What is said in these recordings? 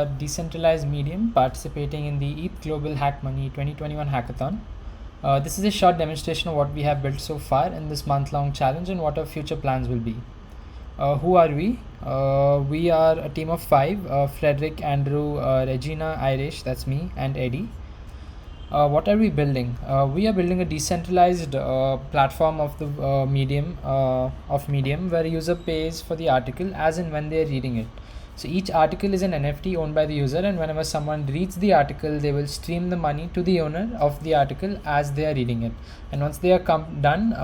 A decentralized medium participating in the ETH Global Hack Money 2021 hackathon. This is a short demonstration of what we have built so far in this month-long challenge and what our future plans will be. Who are we? We are a team of 5, Frederick, Andrew, Regina, Irish, that's me, and Eddie. What are we building? We are building a decentralized platform of the Medium where a user pays for the article as and when they are reading it. So each article is an NFT owned by the user, and whenever someone reads the article, they will stream the money to the owner of the article as they are reading it. And once they are done,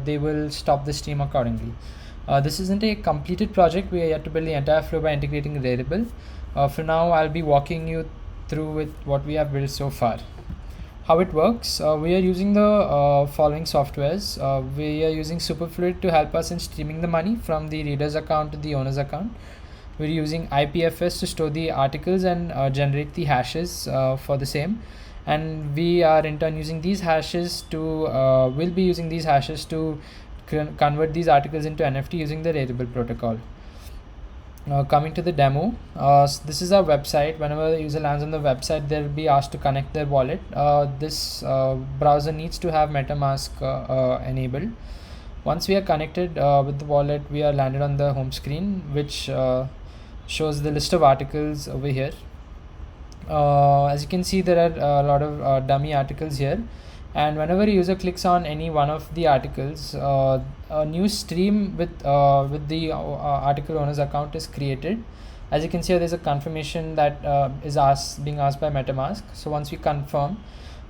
they will stop the stream accordingly. This isn't a completed project. We are yet to build the entire flow by integrating a variable. For now, I'll be walking you through with what we have built so far. How it works, we are using the following softwares. We are using Superfluid to help us in streaming the money from the reader's account to the owner's account. We're using IPFS to store the articles and generate the hashes for the same. And we are in turn using these hashes to, we'll be using these hashes to convert these articles into NFT using the Rarible protocol. Coming to the demo, so this is our website. Whenever the user lands on the website, they'll be asked to connect their wallet. This browser needs to have MetaMask enabled. Once we are connected with the wallet, we are landed on the home screen, which shows the list of articles over here. As you can see, there are a lot of dummy articles here, and whenever a user clicks on any one of the articles, a new stream with the article owner's account is created. As you can see, there's a confirmation that is being asked by MetaMask. So once we confirm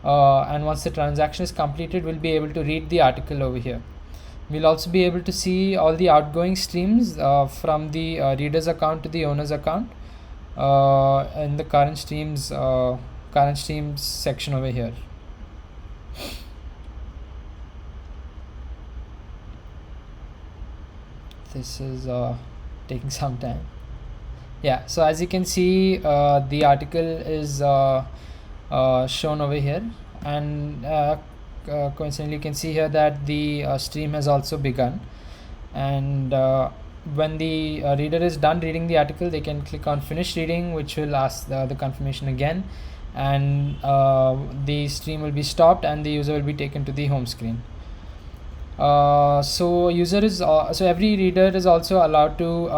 and once the transaction is completed, we'll be able to read the article over here. We'll also be able to see all the outgoing streams from the reader's account to the owner's account in the current streams section over here. This is taking some time. Yeah, so as you can see, the article is shown over here, and coincidentally you can see here that the stream has also begun. And when the reader is done reading the article, they can click on finish reading, which will ask the confirmation again, and the stream will be stopped and the user will be taken to the home screen. So every reader is also allowed to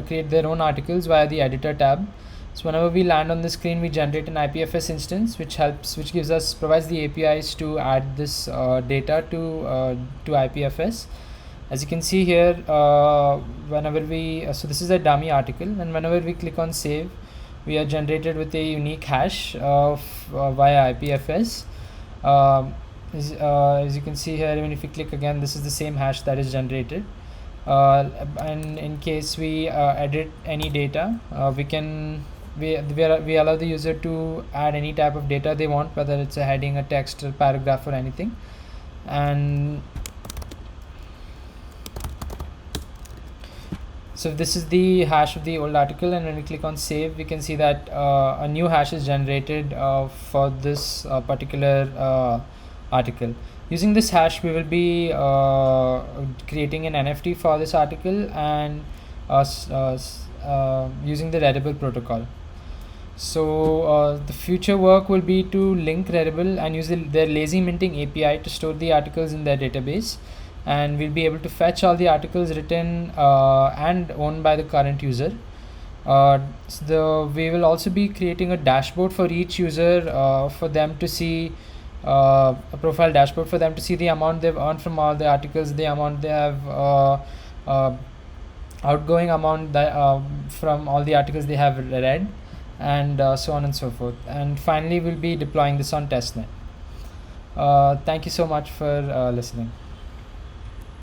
create their own articles via the editor tab. So whenever we land on the screen, we generate an IPFS instance, which provides the APIs to add this data to IPFS. As you can see here, whenever so this is a dummy article, and whenever we click on save, we are generated with a unique hash via IPFS. As you can see here, even if you click again, this is the same hash that is generated. And in case we edit any data, we allow the user to add any type of data they want, whether it's a heading, a text, a paragraph, or anything. And so this is the hash of the old article, and when we click on save, we can see that a new hash is generated for this particular article. Using this hash, we will be creating an NFT for this article and using the Rarible protocol. So the future work will be to link Rarible and use their lazy minting API to store the articles in their database, and we'll be able to fetch all the articles written and owned by the current user. We will also be creating a dashboard for each user for them to see a profile dashboard for them to see the amount they've earned from all the articles, the amount they have outgoing amount that from all the articles they have read, and so on and so forth. And finally, we'll be deploying this on testnet. Thank you so much for listening.